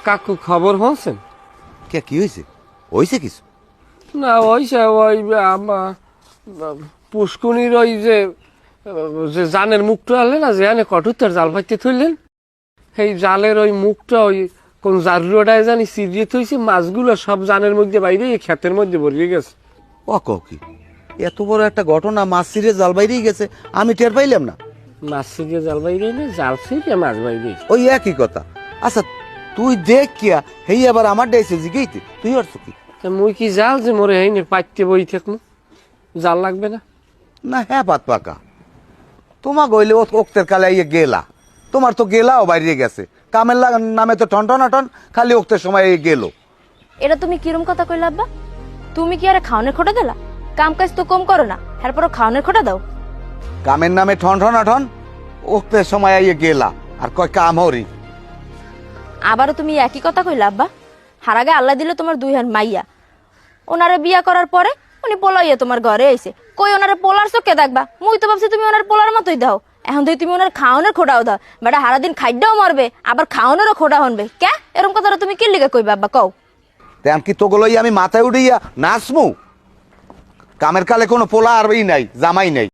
কাকু খবর হচ্ছেন? কে কি হয়েছে? হয়েছে কিছু? না ওইসে ওই পুষ্কুনির ওই যে যে জানের মুখটা আনলে না, যে কঠোর জাল ফাইতে থইলেন, সেই জালের ওই মুখটা ওই কোন জারুয়াটায় জানি চিরিয়ে থইছে, মাছগুলো সব জানের মধ্যে বাইরে ক্ষেতের মধ্যে ভরিয়ে গেছে। ও কি এত বড় একটা ঘটনা, মাছ ছিঁড়ে জাল বাইরেই গেছে, আমি টের পাইলাম না। মাছ ছিরিয়ে জাল বাইরে না, জাল ছিরিয়ে মাছ বাইরে। ওই একই কথা। আচ্ছা তুই দেখ কিয়া হেই আবার আমার ডাইছে জিগেইতে তুই আর কি? মুই কি জাল যে মরে হয়নি পাইতে বই থাকবো, জাল লাগবে না? না হ্যাঁ পাত পাকা, তোমার গইলে ওক্তের কালে ইয়ে গেলা, তোমার তো গেলাও বাইরে গেছে, কামের নামে তো টন খালি ওক্তের সময় গেল। এটা তুমি কিরম কথা কইলা আব্বা? তুমি কি আরে খাওনের খোটা দিলা? কাম কাজ তো কম করো না, এরপরও খাওনের খোটা দাও। কামের নামে টন ওক্তের সময় ইয়ে গেলা আর কয় কাম হরি। আবারও তুমি একই কথা কইলা আব্বা? হার আগে আল্লাহ দিলে তোমার দুই হান মাইয়া, ওনারে বিয়া করার পরে উনি পোলাইয়া তোমার ঘরে আইছে, কই ওনারে পোলার চোখে দেখবা? মুই তো ভাবছি তুমি ওনার পোলার মতোই দাও, এখন তুই তুমি ওনার খাওনের খোটাও দাও। বেটা হারাদিন খাইডাও মারবে, আবার খাওনেরও খোটা হনবে কে? এরকম কথাটা তুমি কি লিগে কইবা আব্বা কও? তেমন কি তোগুলোই আমি মাথায় উঠিয়া নাচমু? কামের কালে কোনো পোলা আর নাই, জামাই নাই।